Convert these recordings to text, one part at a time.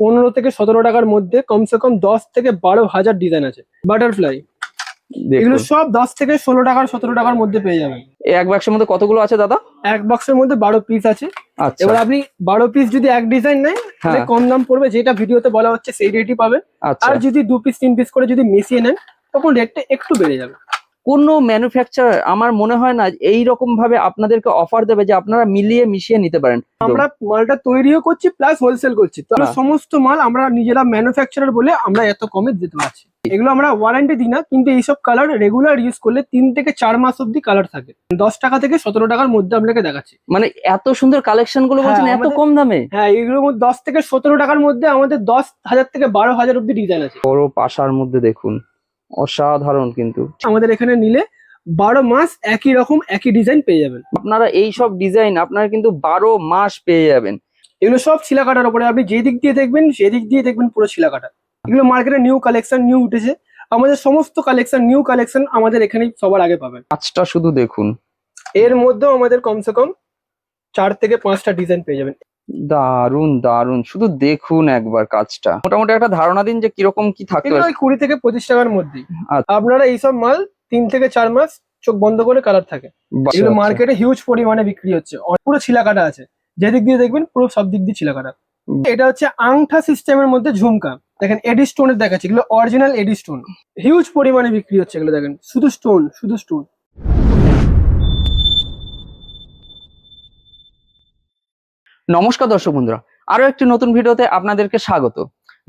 15 থেকে 17 টাকার মধ্যে কমসে কম 10 থেকে 12 হাজার ডিজাইন আছে। বাটারফ্লাই এগুলো দেখুন সব 10 থেকে 16 টাকার 17 টাকার মধ্যে পেয়ে যাবেন। এই এক বাক্সের মধ্যে কতগুলো আছে দাদা? এক বক্সের মধ্যে 12 পিস আছে। আচ্ছা এবার আপনি 12 পিস যদি এক ডিজাইন নেন তাহলে হ্যাঁ কম দাম পড়বে, যেটা ভিডিওতে বলা হচ্ছে সেই রেটই পাবেন। আচ্ছা। আর যদি 2 পিস 3 পিস করে যদি মিশিয়ে নেন তখন রেটটা একটু বেড়ে যাবে। কোনো ম্যানুফ্যাকচারার আমার মনে হয় না এই রকম ভাবে আপনাদেরকে অফার দেবে যে আপনারা মিলিয়ে মিশিয়ে নিতে পারেন। আমরা মালটা তৈরিও করছি প্লাস হোলসেল করছি, তো হ্যাঁ। সমস্ত মাল আমরা নিজেরা ম্যানুফ্যাকচারার বলে আমরা এত কমে দিতে পারছি। এগুলো আমরা ওয়ারেন্টি দিই না, কিন্তু এইসব কালার রেগুলার ইউজ করলে 3 থেকে 4 মাস অব্দি কালার থাকে। 10 টাকা থেকে 17 টাকার মধ্যে আপনাকে দেখাচ্ছি। মানে এত সুন্দর কালেকশন গুলো বলছেন হ্যাঁ, এত কম দামে? হ্যাঁ, এগুলোর মধ্যে 10 থেকে 17 টাকার মধ্যে আমাদের 10,000 থেকে 12,000 অব্দি ডিজাইন আছে। বড় পাশার মধ্যে দেখুন অসাধারণ। কিন্তু আমাদের এখানে নিলে 12 মাস একই রকম একই ডিজাইন পেয়ে যাবেন। আপনারা এই সব ডিজাইন আপনারা কিন্তু 12 মাস পেয়ে যাবেন। এগুলো সব ছিলা কাটার উপরে, আপনি যে দিক দিয়ে দেখবেন সেই দিক দিয়ে দেখবেন পুরো ছিলা কাটা। এগুলো মার্কেটে নিউ কালেকশন নিউ উঠেছে, আমাদের সমস্ত কালেকশন নিউ কালেকশন আমাদের এখানেই সবার আগে পাবেন। কাজটা শুধু দেখুন, এর মধ্যেও আমাদের কমসে কম 4 থেকে 5টা ডিজাইন পেয়ে যাবেন। দারুন দারুন, শুধু দেখুন একবার কাজটা। মোটামুটি একটা ধারণা দিন যে কিরকম কি থাকতে এগুলো পারে। ওই 20 থেকে 25 টাকার মধ্যেই। আচ্ছা। আপনারা এইসব মাল 3 থেকে 4 মাস চোখ বন্ধ করে কালার থাকে। এগুলো আচ্ছা, মার্কেটে হিউজ পরিমাণে বিক্রি হচ্ছে, পুরো ছিলা কাটা আছে, যেদিক দিয়ে দেখবেন পুরো সব দিক দিয়ে ছিলা কাটা। এটা হচ্ছে আংঠা সিস্টেমের মধ্যে ঝুমকা, দেখেন এডি স্টোনের দেখাচ্ছে, এগুলো অরিজিনাল এডি স্টোন, হিউজ পরিমাণে বিক্রি হচ্ছে এগুলো। দেখেন শুধু স্টোন শুধু স্টোন। নমস্কার দর্শক বন্ধুরা, আরো একটি নতুন ভিডিওতে আপনাদেরকে স্বাগত।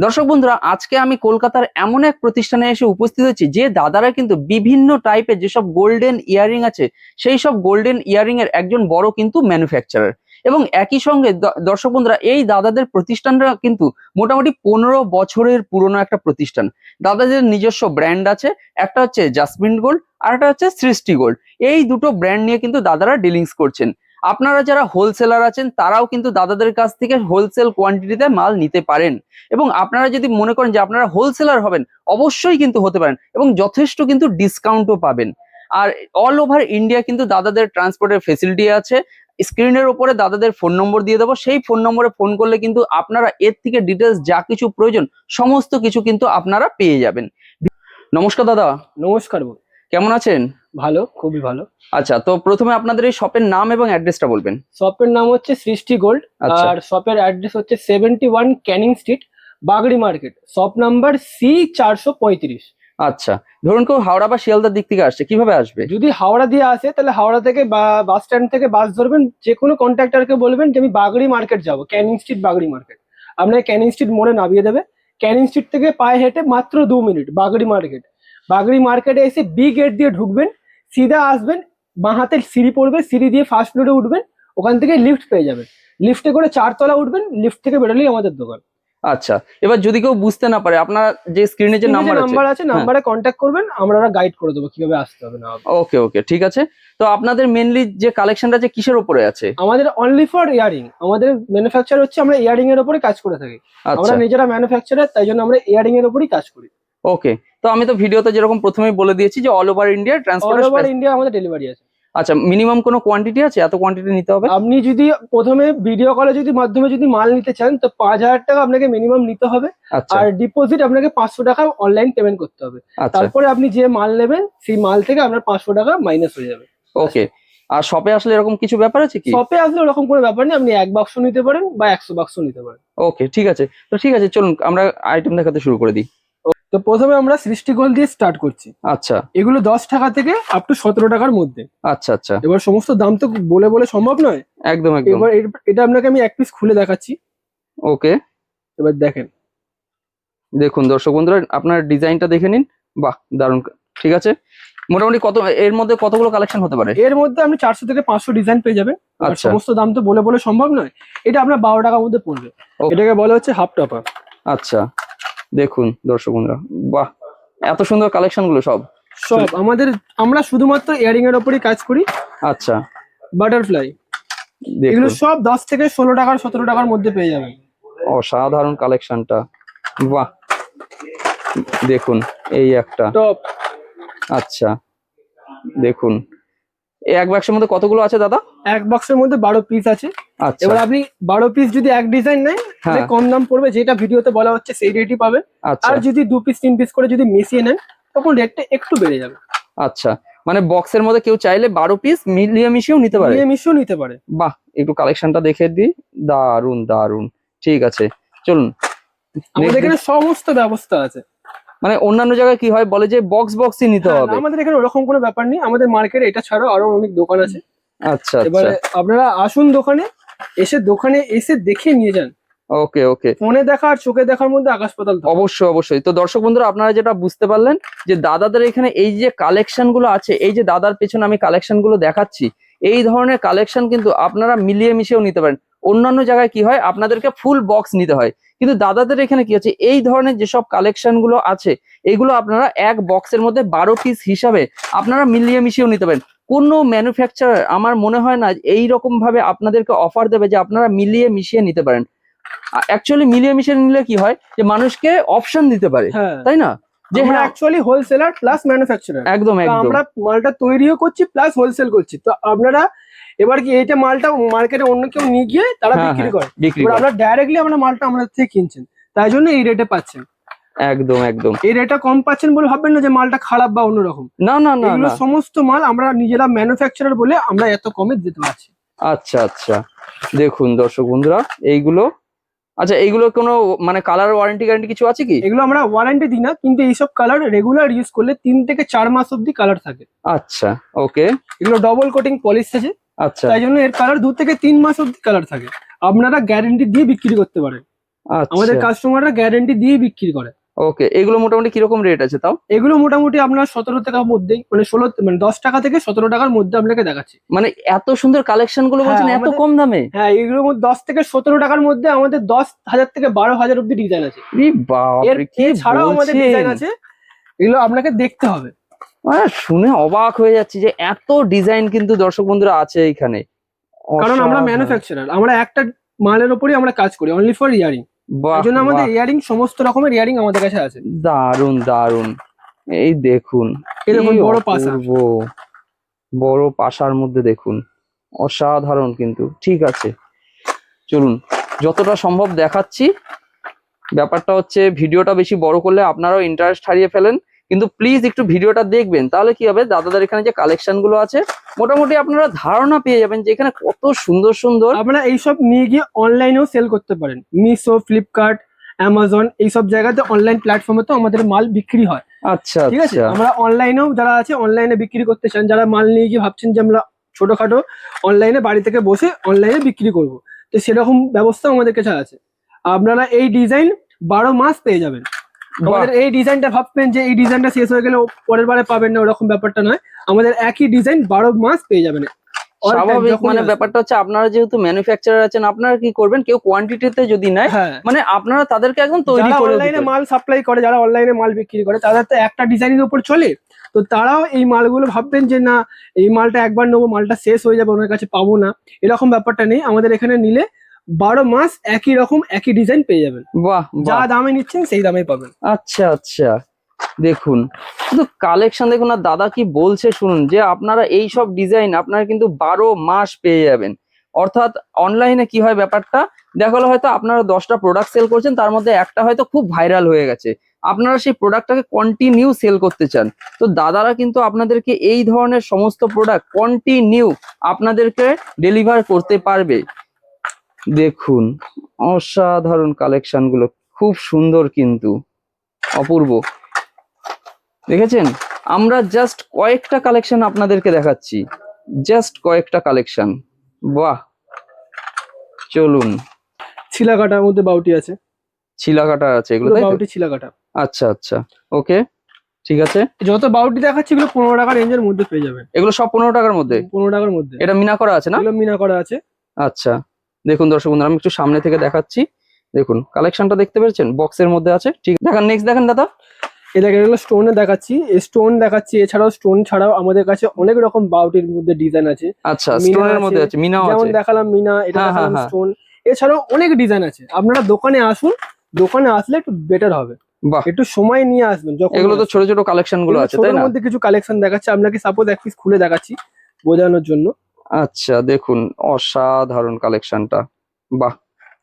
দর্শক বন্ধুরা, আজকে আমি কলকাতার এমন এক প্রতিষ্ঠানে এসে উপস্থিত হয়েছি যে দাদারা কিন্তু বিভিন্ন টাইপের যেসব গোল্ডেন ইয়ারিং আছে সেই সব গোল্ডেন ইয়ারিং এর একজন বড় কিন্তু ম্যানুফ্যাকচারার। এবং একই সঙ্গে দর্শক বন্ধুরা, এই দাদাদের প্রতিষ্ঠানটা কিন্তু মোটামুটি 15 বছরের পুরনো একটা প্রতিষ্ঠান। দাদাদের নিজস্ব ব্র্যান্ড আছে, একটা হচ্ছে জাসমিন গোল্ড আর একটা হচ্ছে সৃষ্টি গোল্ড। এই দুটো ব্র্যান্ড নিয়ে কিন্তু দাদারা ডিলিংস করছেন। আপনারা যারা হোলসেলার আছেন তারাও কিন্তু দাদাদের কাছ থেকে হোলসেল কোয়ান্টিটিতে মাল নিতে পারেন। এবং আপনারা যদি মনে করেন যে আপনারা হোলসেলার হবেন, অবশ্যই কিন্তু হতে পারেন এবং যথেষ্ট কিন্তু ডিসকাউন্টও পাবেন। আর অল ওভার ইন্ডিয়া কিন্তু দাদাদের ট্রান্সপোর্টের ফেসিলিটি আছে। স্ক্রিনের উপরে দাদাদের ফোন নম্বর দিয়ে দেবো, সেই ফোন নম্বরে ফোন করলে কিন্তু আপনারা এর থেকে ডিটেলস যা কিছু প্রয়োজন সমস্ত কিছু কিন্তু আপনারা পেয়ে যাবেন। নমস্কার দাদা। নমস্কার, কেমন আছেন? ভালো, খুবই ভালো। আচ্ছা, তো প্রথমে আপনাদের এই শপের নাম এবং অ্যাড্রেসটা বলবেন। শপের নাম হচ্ছে সৃষ্টি গোল্ড, আচ্ছা। আর শপের অ্যাড্রেস হচ্ছে 71 Canning street, Bagri market, shop number C435। আচ্ছা, ধরুন কেউ হাওড়া বা শিয়ালদার দিক থেকে আসছে, কিভাবে আসবে? যদি হাওড়া দিয়ে আসে তাহলে হাওড়া থেকে বাস স্ট্যান্ড থেকে বাস ধরবেন, যে কোনো কন্ট্রাক্টরকে বলবেন যে আমি বাগড়ি মার্কেট যাবো, ক্যানিং স্ট্রিট বাগড়ি মার্কেট, আপনাকে ক্যানিং স্ট্রিট মোড়ে নামিয়ে দেবে। ক্যানিং স্ট্রিট থেকে পায়ে হেঁটে মাত্র 2 মিনিট বাগড়ি মার্কেট। বাগড়ি মার্কেটে এসে বি গেট দিয়ে ঢুকবেন, সিধা আসবেন, বাঁ হাতে সিঁড়ি পড়বে, সিঁড়ি দিয়ে ফার্স্ট ফ্লোরে উঠবেন, ওখান থেকে লিফট পেয়ে যাবেন, লিফটে করে 4 তলা উঠবেন, লিফট থেকে বেরোলেই আমাদের দোকান। আচ্ছা, এবার যদি কেউ বুঝতে না পারে, আপনার যে স্ক্রিনে যে নাম্বার আছে নাম্বারে কন্ট্যাক্ট করবেন, আমরা গাইড করে দেবো কিভাবে আসতে হবে না হবে। ওকে ওকে, ঠিক আছে। তো আপনাদের মেনলি যে কালেকশনটা আছে কিসের উপরে আছে? আমাদের অনলি ফর ইয়ারিং, আমাদের ম্যানুফ্যাকচার হচ্ছে আমরা ইয়ারিং এর উপরে কাজ করে থাকি। আমরা আচ্ছা নিজেরা ম্যানুফ্যাকচারার, তাই জন্য আমরা ইয়ারিং এর উপরই কাজ করি। ওকে, তো আমি তো ভিডিওতে যেরকম প্রথমেই বলে দিয়েছি যে all over India all transport. Over India আমাদের ডেলিভারি আছে। আচ্ছা, মিনিমাম কোনো কোয়ান্টিটি আছে? এত কোয়ান্টিটি নিতে হবে? আপনি যদি প্রথমে ভিডিও কলে যদি মাধ্যমে যদি মাল নিতে চান তো 5,000 টাকা আপনাকে মিনিমাম নিতে হবে। আচ্ছা আর ডিপোজিট আপনাকে 500 টাকা অনলাইন পেমেন্ট করতে হবে। আচ্ছা তারপরে আপনি যে মাল নেবেন সেই মাল থেকে আপনার 500 টাকা মাইনাস হয়ে যাবে। ওকে। আর শপে আসলে এরকম কিছু ব্যাপার আছে কি? শপে আসলে ওরকম কোনো ব্যাপার নেই, আপনি 1 বাক্স নিতে পারেন বা 100 বাক্স নিতে পারেন। ওকে, ঠিক আছে। তো ঠিক আছে, চলুন আমরা আইটেম দেখাতে শুরু করে দিই। তো প্রথমে আমরা সৃষ্টি গোল্ড দিয়ে স্টার্ট করছি। আচ্ছা এগুলো 10 টাকা থেকে আপ টু 17 টাকার মধ্যে। আচ্ছা আচ্ছা, এবার সমস্ত দাম তো বলে বলে সম্ভব নয়। একদম একদম। এবার এটা আপনাকে আমি এক পিস খুলে দেখাচ্ছি। ওকে, এবার দেখেন, দেখুন দর্শক বন্ধুরা, আপনার ডিজাইনটা দেখে নিন। বাহ, দারুণ। ঠিক আছে, মোটামুটি কত এর মধ্যে কতগুলো কালেকশন হতে পারে? এর মধ্যে আপনি 400 থেকে 500 ডিজাইন পেয়ে যাবেন। আর আচ্ছা সমস্ত দাম তো বলে বলে সম্ভব নয়। এটা আপনার 12 টাকার মধ্যে পড়বে। Okay. এটাকে বলা হচ্ছে হাফ টপা। আচ্ছা, দেখুন দর্শক বন্ধুরা, বাহ, এত সুন্দর কালেকশন গুলো সব। সব আমরা শুধুমাত্র ইয়ারিং এর উপরই কাজ করি। আচ্ছা, বাটারফ্লাই দেখুন এগুলো সব 10 থেকে 16 টাকার 17 টাকার মধ্যে পেয়ে যাবেন। অসাধারণ কালেকশনটা, বাহ, দেখুন এই একটা টপ। আচ্ছা, দেখুন এই এক বাক্সের মধ্যে কতগুলো আছে দাদা? এক বক্সের মধ্যে 12 পিস আছে। আচ্ছা এবার আপনি 12 পিস যদি এক ডিজাইন নেন তাহলে হ্যাঁ কম দাম পড়বে, যেটা ভিডিওতে বলা হচ্ছে সেই রেটই পাবেন। আচ্ছা আর যদি 2 পিস 3 পিস করে যদি মিশিয়ে নেন তখন রেটটা একটু বেড়ে যাবে। আচ্ছা, মানে বক্সের মধ্যে কেউ চাইলে 12 পিস মিলিয়ে মিশিয়েও নিতে পারে। মিলিয়ে মিশিয়েও নিতে পারে। বাহ, একটু কালেকশনটা দেখে দিই। দারুন দারুন, ঠিক আছে চলুন। আমাদের Next এখানে সমস্ত ব্যবস্থা আছে। মানে অন্যান্য জায়গায় কি হয় বলে যে বক্স বক্সই নিতে হ্যাঁ, হবে। আমাদের এখানে ওরকম কোনো ব্যাপার নেই। আমাদের মার্কেটে এটা ছাড়াও আরো অনেক দোকান আছে। আচ্ছা এবারে আচ্ছা, আপনারা আসুন দোকানে এসে দেখে নিয়ে যান। ওকে ওকে, ফোনে দেখা আর চোখে দেখার মধ্যে আকাশ পাতাল তফাৎ। অবশ্যই অবশ্যই। তো দর্শক বন্ধুরা, আপনারা যেটা বুঝতে পারলেন যে দাদাদের এখানে এই যে কালেকশন গুলো আছে, এই যে দাদার পেছনে আমি কালেকশন গুলো দেখাচ্ছি, এই ধরনের কালেকশন কিন্তু আপনারা মিলিয়ে মিশিয়েও নিতে পারেন। অন্যান্য জায়গায় কি হয়, আপনাদেরকে ফুল বক্স নিতে হয়, কিন্তু দাদাদের এখানে কি আছে, এই ধরনের যেসব কালেকশন গুলো আছে এগুলো আপনারা এক বক্সের মধ্যে 12 পিস হিসাবে আপনারা মিলিয়ে মিশিয়েও নিতে পারেন। কোনো ম্যানুফ্যাকচারার আমার মনে হয় না এই রকম ভাবে আপনাদেরকে অফার দেবে যে আপনারা মিলিয়ে মিশিয়ে নিতে পারেন। অ্যাকচুয়ালি মিলিয়ে মিশিয়ে নিলে কি হয় যে মানুষকে অপশন দিতে পারে, হ্যাঁ, তাই না? যে আমরা হ্যাঁ অ্যাকচুয়ালি হোলসেলার প্লাস ম্যানুফ্যাকচারার। একদম তো একদম, আমরা মালটা তৈরিও করছি প্লাস হোলসেল করছি। তো আপনারা এবার কি এইটা মালটা মার্কেটে অন্য কেউ নিয়ে গিয়ে তারা হ্যাঁ বিক্রি হ্যাঁ করে, বিক্রি এবার করে, আপনারা ডাইরেক্টলি আমরা মালটা আমাদের থেকে কিনছেন, তাই জন্য এই রেটে পাচ্ছেন। একদম একদম। এই রেটটা কম পাচ্ছেন বলে ভাববেন না যে মালটা খারাপ বা অন্যরকম। না না না এগুলো না, সমস্ত মাল আমরা নিজেরা ম্যানুফ্যাকচারার বলে আমরা এত কমে দিতে পারছি। আচ্ছা আচ্ছা, দেখুন দর্শক বন্ধুরা এইগুলো, আচ্ছা এইগুলো কোনো মানে কালার ওয়ারেন্টি গ্যারান্টি কিছু আছে কি? এগুলো আমরা ওয়ারেন্টি দিই না, কিন্তু এইসব কালার রেগুলার ইউজ করলে 3 থেকে 4 মাস অব্দি কালার থাকে। আচ্ছা ওকে, এগুলো ডবল কোটিং পলিশ আছে, আচ্ছা তাই জন্য এর কালার 2 থেকে 3 মাস অব্দি কালার থাকে। আপনারা গ্যারেন্টি দিয়ে বিক্রি করতে পারেন, আমাদের আচ্ছা কাস্টমাররা গ্যারেন্টি দিয়ে বিক্রি করে। ওকে। এগুলো মোটামুটি কিরকম রেট আছে তাও? এগুলো মোটামুটি আপনার 17 টাকার মধ্যেই, মানে 10 টাকা থেকে 17 টাকার মধ্যে আপনাকে দেখাচ্ছি। মানে এত সুন্দর কালেকশন গুলো বলছেন হ্যাঁ, এত কম দামে? হ্যাঁ, এগুলোর মধ্যে 10 থেকে 17 টাকার মধ্যে আমাদের 10,000 থেকে 12,000 অব্দি ডিজাইন আছে। ই বাপরে, কি এছাড়াও আমাদের ডিজাইন বলছেন! আছে, এগুলো আপনাকে দেখতে হবে। মানে শুনে অবাক হয়ে যাচ্ছি যে এত ডিজাইন কিন্তু দর্শক বন্ধুরা আছে এখানে। কারণ আমরা অসাধারণ। ম্যানুফ্যাকচারার, আমরা একটা মালের উপরই আমরা কাজ করি, অনলি ফর ইয়ারিং। বাহ এই জন্য আমাদের বাহ, ইয়ারিং, সমস্ত রকমের ইয়ারিং আমাদের কাছে আছে। দারুন দারুন। এই দেখুন, এই দেখুন কি বড় পাশা। অপূর্ব, বড় পাশার মধ্যে দেখুন, অসাধারণ কিন্তু। ঠিক আছে চলুন, যতটা সম্ভব দেখাচ্ছি। ব্যাপারটা হচ্ছে ভিডিওটা বেশি বড় করলে আপনারাও ইন্টারেস্ট হারিয়ে ফেলেন, কিন্তু প্লিজ একটু ভিডিওটা দেখবেন, তাহলে কি হবে, দাদাদের এখানে যে কালেকশন গুলো আছে মোটামুটি আপনারা ধারণা পেয়ে যাবেন যে এখানে কত সুন্দর সুন্দর। আপনারা এইসব নিয়ে গিয়ে অনলাইনেও সেল করতে পারেন। মিশো, ফ্লিপকার্ট, অ্যামাজন এইসব জায়গাতে অনলাইন প্ল্যাটফর্মে তো আমাদের মাল বিক্রি হয়। আচ্ছা ঠিক আছে, আচ্ছা, আমরা অনলাইনেও যারা আছে অনলাইনে বিক্রি করতে চান, যারা মাল নিয়ে গিয়ে ভাবছেন যে আমরা ছোটখাটো অনলাইনে বাড়ি থেকে বসে অনলাইনে বিক্রি করব, তো সেরকম ব্যবস্থা আমাদের কাছে আছে। আপনারা এই ডিজাইন 12 মাস পেয়ে যাবেন। আমাদের এই ডিজাইনটা ভাববেন যে এই ডিজাইনটা শেষ হয়ে গেলে পরের বারে পাবেন না, ওরকম ব্যাপারটা নয়। আমাদের একই ডিজাইন 12 মাস পেয়ে যাবেন। All time স্বাভাবিক। যখনই মানে আসবেন। ব্যাপারটা হচ্ছে আপনারা যেহেতু ম্যানুফ্যাকচারার আছেন, আপনারা কি করবেন, কেউ কোয়ান্টিটিতে যদি নেয় হ্যাঁ, মানে আপনারা তাদেরকে একদম তৈরি যারা করে অনলাইনে দিবেন। মাল সাপ্লাই করে, যারা অনলাইনে মাল বিক্রি করে, তাদের তো একটা ডিজাইনের উপর চলে। তো তারাও এই মালগুলো ভাববেন যে না, এই মালটা একবার নেবো, মালটা শেষ হয়ে যাবে, ওনার কাছে পাবো না, এরকম ব্যাপারটা নেই। আমাদের এখানে নিলে 12 মাস একই রকম একই ডিজাইন পেয়ে যাবেন। বাহ যা বাহ, দামে নিচ্ছেন সেই দামে পাবেন। আচ্ছা আচ্ছা, দেখুন শুধু কালেকশন দেখুন। আর দাদা কি বলছে শুনুন, যে আপনারা এই সব ডিজাইন আপনারা কিন্তু 12 মাস পেয়ে যাবেন। অর্থাৎ অনলাইনে কি হয় ব্যাপারটা, দেখা গেলো হয়তো আপনারা 10টা প্রোডাক্ট সেল করছেন, তার মধ্যে একটা হয়তো খুব ভাইরাল হয়ে গেছে, আপনারা সেই প্রোডাক্টটাকে কন্টিনিউ সেল করতে চান, তো দাদারা কিন্তু আপনাদেরকে এই ধরনের সমস্ত প্রোডাক্ট কন্টিনিউ আপনাদেরকে ডেলিভার করতে পারবে। দেখুন অসাধারণ কালেকশন গুলো, খুব সুন্দর কিন্তু, অপূর্ব। দেখেছেন, আমরা জাস্ট কয়েকটা কালেকশন আপনাদেরকে দেখাচ্ছি, জাস্ট কয়েকটা কালেকশন। বাহ, চলুন। ছিলা কাটার মধ্যে বাউটি আছে, ছিলা কাটা আছে এগুলো, পুরো তাই তো? বাউটি ছিলা কাটা। আচ্ছা আচ্ছা, ওকে ঠিক আছে। যত বাউটি দেখাচ্ছি এগুলো 15 টাকা রেঞ্জের মধ্যে পেয়ে যাবেন। এগুলো সব 15 টাকার মধ্যে? 15 টাকার মধ্যে এটা মিনা করা আছে না? এগুলো মিনা করা আছে। আচ্ছা, দেখুন দর্শক বন্ধুরা, আমি একটু সামনে থেকে দেখাচ্ছি। দেখুন কালেকশনটা দেখতে পেরেছেন, বক্সের মধ্যে আছে। ঠিক, দেখান নেক্সট, দেখেন দাদা। এগুলো স্টোনে দেখাচ্ছি, স্টোন দেখাচ্ছি। এছাড়াও স্টোন ছাড়াও আমাদের কাছে অনেক রকম বাউটির মধ্যে ডিজাইন আছে। আচ্ছা, মিনা স্টোনের আছে, মধ্যে আছে, মিনাও যেমন আছে। দেখালাম মিনা, এটা হ্যাঁ, দেখালাম হ্যাঁ, স্টোন। এছাড়াও অনেক ডিজাইন আছে। আপনারা দোকানে আসুন, দোকানে আসলে একটু বেটার হবে, বাহ, একটু সময় নিয়ে আসবেন। যখন এগুলো তো ছোট ছোট কালেকশন গুলো আছে, তাই ছোটোর না? মধ্যে কিছু কালেকশন দেখাচ্ছি আপনাকে, সাপোজ এক পিস খুলে দেখাচ্ছি বোঝানোর জন্য। আচ্ছা দেখুন, অসাধারণ কালেকশনটা, বাহ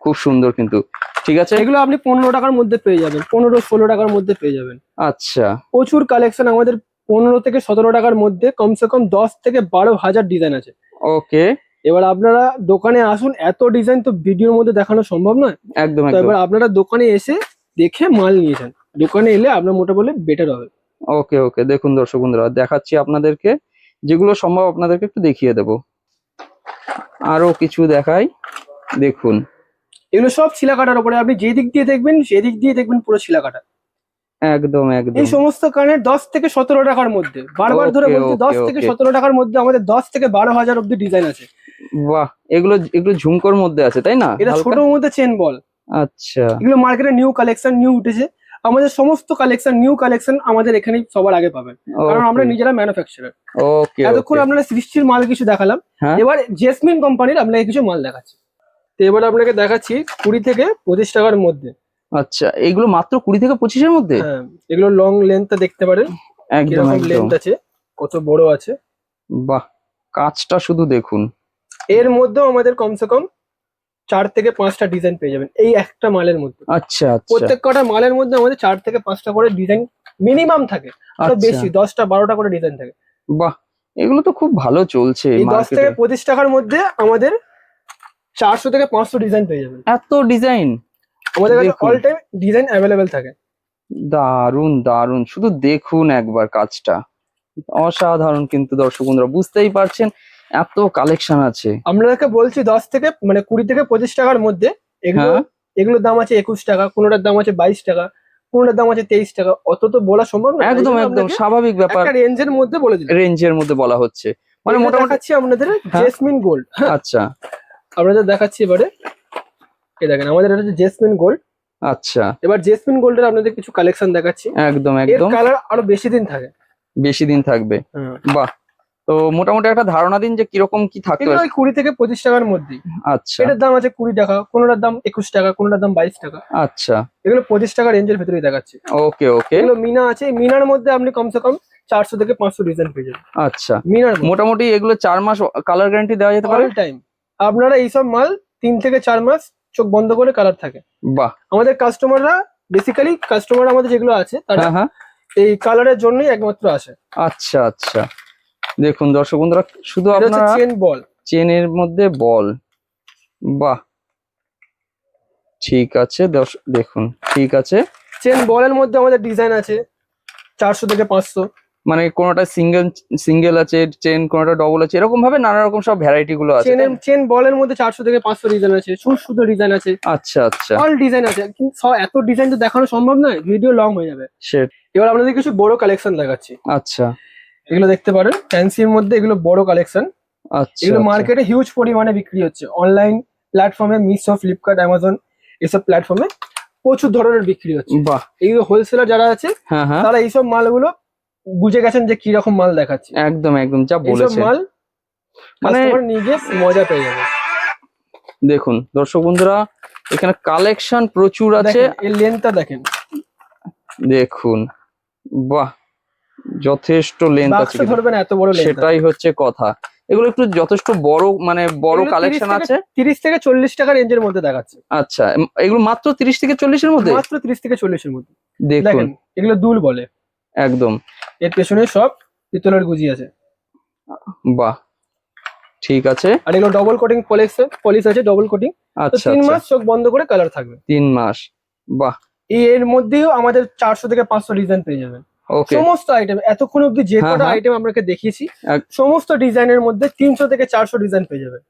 খুব সুন্দর কিন্তু। ঠিক আছে, এগুলো আপনি 15 টাকার মধ্যে পেয়ে যাবেন, 15-16 টাকার মধ্যে পেয়ে যাবেন। আচ্ছা প্রচুর কালেকশন আমাদের 15 থেকে 17 টাকার মধ্যে, কমসে কম 10 থেকে 12,000 ডিজাইন আছে। ওকে, এবার আপনারা দোকানে আসুন, এত ডিজাইন তো ভিডিওর মধ্যে দেখানো সম্ভব নয়। একদম তো একদম। এবার আপনারা দোকানে এসে দেখে মাল নিয়ে যান, দোকানে এলে আপনার মোটামুটি বেটার হবে। ওকে ওকে, দেখুন দর্শক বন্ধুরা দেখাচ্ছি আপনাদেরকে, যেগুলো সম্ভব আপনাদেরকে একটু দেখিয়ে দেব। আরো কিছু দেখাই, দেখুন এগুলো সব ছিলা কাটার উপরে, আপনি যে দিক দিয়ে দেখবেন সেদিক দিয়ে দেখবেন পুরো ছিলা কাটা। একদম একদম। এই সমস্ত কানের 10 থেকে 17 টাকার মধ্যে, বারবার ধরে ওকে বলছি, ওকে 10 থেকে ওকে, 17 টাকার মধ্যে আমাদের 10 থেকে 12,000 অব্দি ডিজাইন আছে। বাহ এগুলো একটু ঝুমকোর মধ্যে আছে তাই না? এটা হালকা? ছোটর মধ্যে চেন বল। আচ্ছা এগুলো মার্কেটে নিউ কালেকশন, নিউ উঠেছে। আমাদের সমস্ত কালেকশন, নিউ কালেকশন আমাদের এখানেই সবার আগে পাবেন, কারণ আমরা নিজেরা ম্যানুফ্যাকচারার। ওকে এতক্ষণ ওকে, আপনারা সৃষ্টির মাল কিছু দেখালাম, হ্যাঁ এবার জেসমিন কোম্পানির আপনাকে কিছু মাল দেখাচ্ছি। তো এবার আপনাকে দেখাচ্ছি 20 থেকে 25 টাকার মধ্যে। আচ্ছা, এগুলো মাত্র 20 থেকে 25-এর মধ্যে? হ্যাঁ, এগুলো লং লেন্থটা দেখতে পারেন, একদম কিরকম একদম, লেন্থ আছে, কত বড় আছে। বাহ কাজটা শুধু দেখুন। এর মধ্যেও আমাদের কমসে কম 4 থেকে 5টা ডিজাইন পেয়ে যাবেন এই একটা মালের মধ্যে। আচ্ছা আচ্ছা প্রত্যেক কটা মালের মধ্যে আমাদের 4 থেকে 5টা করে ডিজাইন মিনিমাম থাকে, আরো আচ্ছা, বেশি 10টা 12টা করে ডিজাইন থাকে। বাহ এগুলো তো খুব ভালো চলছে এই 10 মার্কেটে। থেকে 25 টাকার মধ্যে আমাদের 400 থেকে 500 ডিজাইন পেয়ে যাবেন। এত ডিজাইন! আমাদের কাছে দেখুন। অল টাইম ডিজাইন অ্যাভেলেবেল থাকে। দারুন দারুন, শুধু দেখুন একবার কাজটা, অসাধারণ কিন্তু দর্শক বন্ধুরা, বুঝতেই পারছেন এত কালেকশন আছে। আপনাদেরকে বলছি 10 থেকে 20 থেকে 25 টাকার মধ্যে এগুলো, হ্যাঁ এগুলোর দাম আছে 21 টাকা, কোনোটার দাম আছে 22 টাকা, কোনোটার দাম আছে 23 টাকা। অত তো বলা সম্ভব না, একদম একদম স্বাভাবিক ব্যাপার, একটা রেঞ্জের মধ্যে বলে দিলাম। রেঞ্জের মধ্যে বলা হচ্ছে, মানে এগুলো মোটামুটি। দেখাচ্ছি আপনাদের হ্যাঁ। Jasmine gold. আচ্ছা আপনাদের দেখাচ্ছি এবারে, এই দেখেন আমাদের এটা হচ্ছে জেসমিন গোল্ড। আচ্ছা, এবার জেসমিন গোল্ডের আপনাদের কিছু কালেকশন দেখাচ্ছি। একদম এর একদম, কালার আরো বেশি দিন থাকে। বেশি দিন থাকবে, বাহ। তো মোটামুটি একটা ধারণা দিন যে কিরকম কি থাকতে এগুলো পারে। ওই 20 থেকে 25 টাকার মধ্যেই। আচ্ছা এটার দাম আছে 20 টাকা, কোনোটার দাম 21 টাকা, কোনোটার দাম 22 টাকা। আচ্ছা, এগুলো 25 টাকা রেঞ্জের ভেতরেই দেখাচ্ছি। ওকে ওকে, এগুলো মিনা আছে, এই মিনার মধ্যে আপনি কমসে কম 400 থেকে 500 ডিজাইন পেয়ে যাবেন আচ্ছা। মিনার মোটামুটি এগুলো 4 মাস কালার গ্যারান্টি দেওয়া যেতে পারে? All time. আপনারা এইসব মাল 3 থেকে 4 মাস চোখ বন্ধ করে কালার থাকে। বাহ, আমাদের কাস্টমাররা বেসিক্যালি, কাস্টমার আমাদের যেগুলো আছে তারা হ্যাঁ হ্যাঁ, এই কালারের জন্যই একমাত্র আসে। আচ্ছা আচ্ছা, দেখুন দর্শক বন্ধুরা, শুধু এটা হচ্ছে আপনারা চেন বল। চেনের মধ্যে বল, বাহ ঠিক আছে দেখুন, ঠিক আছে। চেন বলের মধ্যে আমাদের ডিজাইন আছে 400 থেকে 500। মানে কোনোটা সিঙ্গেল সিঙ্গেল আছে চেন, কোনোটা ডবল আছে, এরকম ভাবে নানা রকম সব ভ্যারাইটি গুলো আছে, তাই না? চেন বলের মধ্যে 400 থেকে 500 ডিজাইন আছে, শুধু ডিজাইন আছে, আচ্ছা আচ্ছা, অল ডিজাইন আছে। কিন্তু এত ডিজাইন তো দেখানো সম্ভব নয়, ভিডিও লং হয়ে যাবে। সে এবার আপনাদের কিছু বড় কালেকশন দেখাচ্ছি। আচ্ছা এগুলো দেখতে পারেন ফ্যান্সির মধ্যে, এগুলো বড় কালেকশন। আচ্ছা, এগুলো মার্কেটে হিউজ পরিমাণে বিক্রি হচ্ছে, অনলাইন প্ল্যাটফর্মে মিশো, ফ্লিপকার্ট, অ্যামাজন এসব প্ল্যাটফর্মে প্রচুর ধরনের বিক্রি হচ্ছে। বাহ, এইগুলো হোলসেলার যারা আছে হ্যাঁ হ্যাঁ, তারা এইসব মালগুলো বুঝে গেছেন যে কি রকম মাল দেখাচ্ছে। একদম একদম যা এইসব বলেছে, মাল মানে কাস্টমার নিয়ে গিয়ে মজা পেয়ে যাবে। দেখুন দর্শক বন্ধুরা, এখানে কালেকশন প্রচুর আছে, দেখেন এর লেন্থটা দেখেন, দেখুন বাহ, যথেষ্ট লেন্থ বাক্স আছে কিন্তু, ধরবেন এত বড় লেন্থ। সেটাই হচ্ছে কথা। এগুলো একটু যথেষ্ট বড়, মানে বড় কালেকশন আছে। 30 থেকে 40 টাকা রেঞ্জের মধ্যে দেখাচ্ছে। আচ্ছা, এগুলো মাত্র 30 থেকে 40-এর মধ্যে? মাত্র 30 থেকে 40-এর মধ্যে। দেখুন দেখেন এগুলো দুল বলে, একদম, এর পেছনে সব পিতলের গুজি আছে। বাহ ঠিক আছে। আর এগুলো ডবল কোটিং পলিশ আছে, ডবল কোটিং। তো আচ্ছা 3 আচ্ছা, মাস চোখ বন্ধ করে কালার থাকবে। 3 মাস, বাহ এর মধ্যেও আমাদের 400 থেকে 500 ডিজাইন পেয়ে যাবেন। ওকে, সমস্ত আইটেম এতক্ষণ অব্দি যে হ্যাঁ, কটা হ্যাঁ। আইটেম আপনাকে দেখিয়েছি, এক- সমস্ত ডিজাইনের মধ্যে 300 থেকে 400 ডিজাইন পেয়ে যাবেন।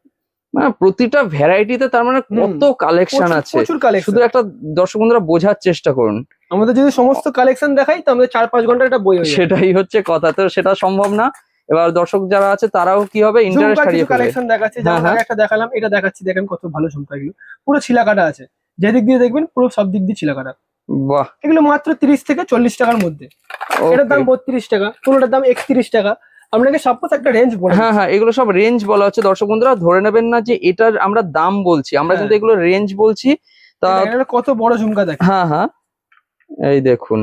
মানে প্রতিটা ভ্যারাইটিতে তার মানে কত কালেকশন আছে, প্রচুর কালেকশন। শুধু একটা দর্শক বন্ধুরা বোঝার চেষ্টা করুন। আমাদের যদি সমস্ত কালেকশন দেখাই তো আমাদের 4-5 ঘন্টার একটা বই হয়ে যাবে। সেটাই হচ্ছে কথা, তো সেটা সম্ভব না। এবার দর্শক যারা আছে তারাও কি হবে, ইন্টারেস্ট ঝুমকার হারিয়ে কিছু ফেলবে। কালেকশন দেখাচ্ছি, হ্যাঁ, যেমন হ্যাঁ। আগে একটা দেখালাম, এটা দেখাচ্ছি, দেখেন কত ভালো ঝুমকা। এগুলো পুরো ছিলা কাটা আছে, যেদিক দিয়ে দেখবেন পুরো সব দিক দিয়ে ছিলা কাটা। বাহ, এগুলো মাত্র 30 থেকে 40 টাকার মধ্যে। এটার দাম 32 টাকা, কোনোটার দাম 31 টাকা। আপনাকে সাপোজ একটা রেঞ্জ বলে হ্যাঁ হ্যাঁ, এগুলো সব রেঞ্জ বলা হচ্ছে, দর্শক বন্ধুরা ধরে নেবেন না যে এটার আমরা দাম বলছি, আমরা হ্যাঁ। কিন্তু এগুলো রেঞ্জ বলছি। তা এটা কত বড় ঝুমকা দেখেন। হ্যাঁ হ্যাঁ, এই দেখুন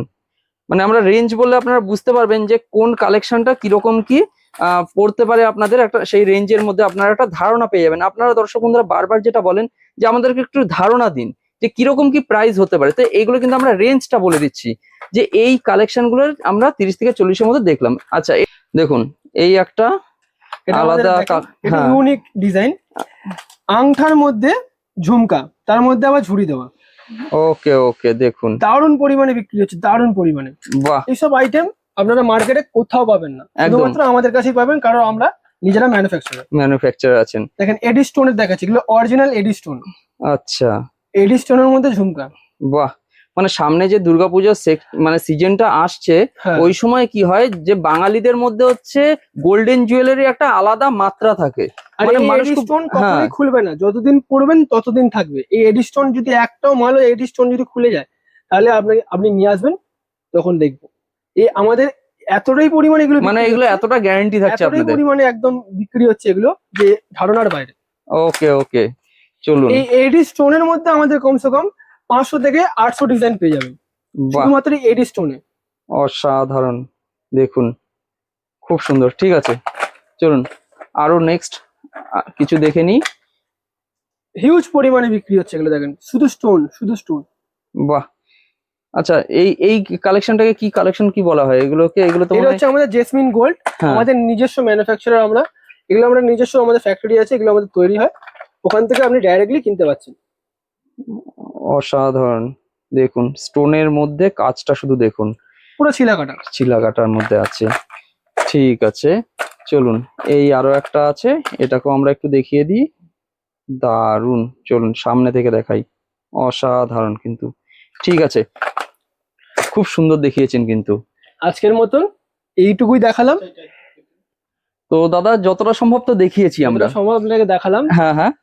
মানে আমরা রেঞ্জ বললে আপনারা বুঝতে পারবেন যে কোন কালেকশনটা কিরকম কি পড়তে পারে, আপনাদের একটা সেই রেঞ্জের মধ্যে আপনারা একটা ধারণা পেয়ে যাবেন। আপনারা দর্শক বন্ধুরা বারবার যেটা বলেন যে আমাদেরকে একটু ধারণা দিন যে কিরকম কি প্রাইস হতে পারে, তো এইগুলো কিন্তু আমরা রেঞ্জটা বলে দিচ্ছি যে এই কালেকশন গুলোর আমরা 30 থেকে 40-এর মধ্যে দেখলাম। আচ্ছা দেখুন এই একটা এটা আলাদা এটা হ্যাঁ ইউনিক ডিজাইন, আংঠার মধ্যে ঝুমকা, তার মধ্যে আবার ঝুড়ি দেওয়া, ওকে ওকে দেখুন দারুণ পরিমাণে বিক্রি হচ্ছে, দারুণ পরিমাণে। বাহ এইসব আইটেম আপনারা মার্কেটে কোথাও পাবেন না, একদম। শুধুমাত্র আমাদের কাছেই পাবেন, কারণ আমরা নিজেরা ম্যানুফ্যাকচারার। ম্যানুফ্যাকচারার আছেন। দেখেন এডি স্টোনের দেখাচ্ছি, এগুলো অরিজিনাল এডি স্টোন। আচ্ছা এডি স্টোনের মধ্যে ঝুমকা। বাহ, মানে সামনে যে দুর্গাপূজার মানে সিজনটা আসছে, হ্যাঁ, ওই সময় কি হয় যে বাঙালিদের মধ্যে হচ্ছে গোল্ডেন জুয়েলারি একটা আলাদা মাত্রা থাকে। আর মানে এই মানুষ এডি খুব- স্টোন হ্যাঁ কখনোই খুলবে না, যতদিন পরবেন ততদিন থাকবে। এই এডি স্টোন যদি একটাও মাল এডি স্টোন যদি খুলে যায়, তাহলে আপনি নিয়ে আসবেন, তখন দেখবো। এই আমাদের এতটাই পরিমাণে এগুলো মানে বিক্রি এগুলো হচ্ছে, এতটা গ্যারান্টি থাকছে এতটাই আপনাদের। পরিমাণে একদম বিক্রি হচ্ছে এগুলো যে ধারণার বাইরে। ওকে ওকে চলুন। এই এডি স্টোনের মধ্যে আমাদের কমসে কম 500 থেকে 800 ডিজাইন পেয়ে যাবেন, বাহ শুধুমাত্র এডি স্টোনে। অসাধারণ, দেখুন খুব সুন্দর। ঠিক আছে চলুন আরো নেক্সট কিছু দেখে নিই। হিউজ পরিমাণে বিক্রি হচ্ছে এগুলো, দেখেন শুধু স্টোন, শুধু স্টোন। বাহ, আচ্ছা এই এই কালেকশনটাকে কি কালেকশন কি বলা হয় এগুলোকে? এগুলো তো এটা মনে হয় হচ্ছে আমাদের জেসমিন গোল্ড, হ্যাঁ আমাদের নিজস্ব ম্যানুফ্যাকচারার আমরা। এগুলো আমরা নিজস্ব, আমাদের ফ্যাক্টরি আছে, এগুলো আমাদের তৈরি হয়, ওখান থেকে আপনি ডাইরেক্টলি কিনতে পারছেন। অসাধারণ। দেখুন স্টোনের মধ্যে কাজটা শুধু দেখুন, পুরো ছিলা কাটা। চিলাকাটার মধ্যে আছে। ঠিক আছে চলুন, এই আরো একটা আছে, এটাকেও আমরা একটু দেখিয়ে দিই। দারুন, চলুন সামনে থেকে দেখাই। অসাধারণ কিন্তু। ঠিক আছে, খুব সুন্দর দেখিয়েছেন কিন্তু। আজকের মতন এইটুকুই দেখালাম, তো দাদা যতটা সম্ভব তো দেখিয়েছি আমরা। যতটা সম্ভব আপনাকে দেখালাম। হ্যাঁ হ্যাঁ,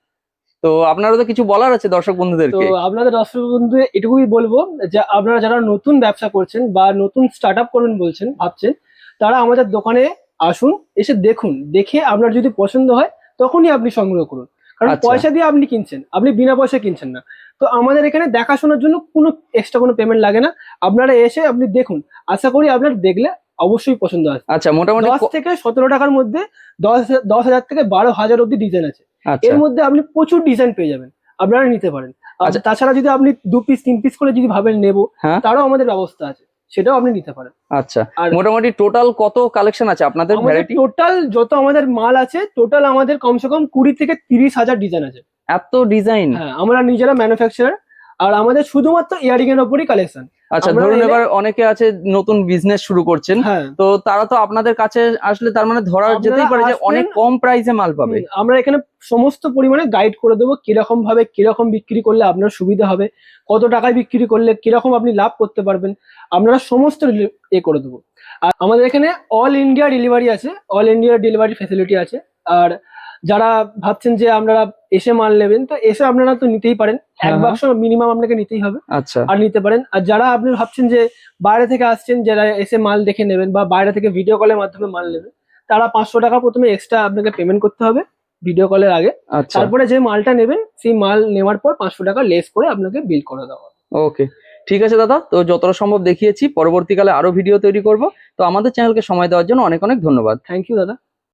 তো আপনারও তো কিছু বলার আছে দর্শক তো বন্ধুদেরকে। আপনাদের দর্শক বন্ধু এটুকুই বলবো যে আপনারা যারা নতুন ব্যবসা করছেন বা নতুন স্টার্ট আপ করবেন বলছেন ভাবছেন, তারা আমাদের দোকানে আসুন, এসে দেখুন, দেখে আপনার যদি পছন্দ হয় তখনই আপনি সংগ্রহ করুন। কারণ আচ্ছা। পয়সা দিয়ে আপনি কিনছেন, আপনি বিনা পয়সা কিনছেন না। তো আমাদের এখানে দেখাশোনার জন্য কোনো এক্সট্রা কোনো পেমেন্ট লাগে না, আপনারা এসে আপনি দেখুন, আশা করি আপনার দেখলে অবশ্যই পছন্দ আসবে। আচ্ছা মোটামুটি 10 থেকে 17 টাকার মধ্যে 10,000 থেকে 12,000 অব্দি ডিজাইন আছে। আচ্ছা এর মধ্যে আপনি প্রচুর ডিজাইন পেয়ে যাবেন, আপনারা নিতে পারেন। আর আচ্ছা। তাছাড়া যদি আপনি 2 পিস 3 পিস করে যদি ভাবেন নেবো, হ্যাঁ তারও আমাদের ব্যবস্থা আছে, সেটাও আপনি নিতে পারেন। আচ্ছা, আর মোটামুটি টোটাল কত কালেকশন আছে আপনাদের আমাদের ভ্যারাইটি? টোটাল যত আমাদের মাল আছে, টোটাল আমাদের কমসে কম 20 থেকে 30,000 ডিজাইন আছে। এত ডিজাইন? হ্যাঁ, আমরা নিজেরা ম্যানুফ্যাকচারার, আর আমাদের শুধুমাত্র ইয়ারিং এর উপরই কালেকশন। আচ্ছা আমরা ধরুন এলে- এবার অনেকে আছে নতুন বিজনেস শুরু করছেন, হ্যাঁ, তো তারা তো আপনাদের কাছে আসলে তার মানে ধরা আপনারা যেতেই পারে যে আসবেন, অনেক কম প্রাইসে মাল পাবে। আমরা এখানে সমস্ত পরিমাণে গাইড করে দেবো, কিরকম ভাবে কিরকম বিক্রি করলে আপনার সুবিধা হবে, কত টাকায় বিক্রি করলে কিরকম আপনি লাভ করতে পারবেন, আপনারা সমস্ত করে দেবো। আর আমাদের এখানে অল ইন্ডিয়া ডেলিভারি আছে, অল ইন্ডিয়া ডেলিভারি ফ্যাসিলিটি আছে। আর যারা ভাবছেন যে আপনারা এসে মাল নেবেন, তো এসে আপনারা তো নিতেই পারেন, হ্যাঁ, এক বাক্স মিনিমাম আপনাকে নিতেই হবে, আচ্ছা আর নিতে পারেন। আর যারা আপনি ভাবছেন যে বাইরে থেকে আসছেন, যারা এসে মাল দেখে নেবেন বা বাইরে থেকে ভিডিও কলের মাধ্যমে মাল নেবেন, তারা 500 টাকা প্রথমে এক্সট্রা আপনাকে পেমেন্ট করতে হবে ভিডিও কলের আগে। আচ্ছা তারপরে যে মালটা নেবেন, সেই মাল নেওয়ার পর 500 টাকা লেস করে আপনাকে বিল করে দেওয়া হবে। ওকে ঠিক আছে দাদা, তো যতটা সম্ভব দেখিয়েছি, পরবর্তীকালে আরো ভিডিও তৈরি করব। তো আমাদের চ্যানেলকে সময় দেওয়ার জন্য অনেক অনেক ধন্যবাদ। থ্যাংক ইউ দাদা।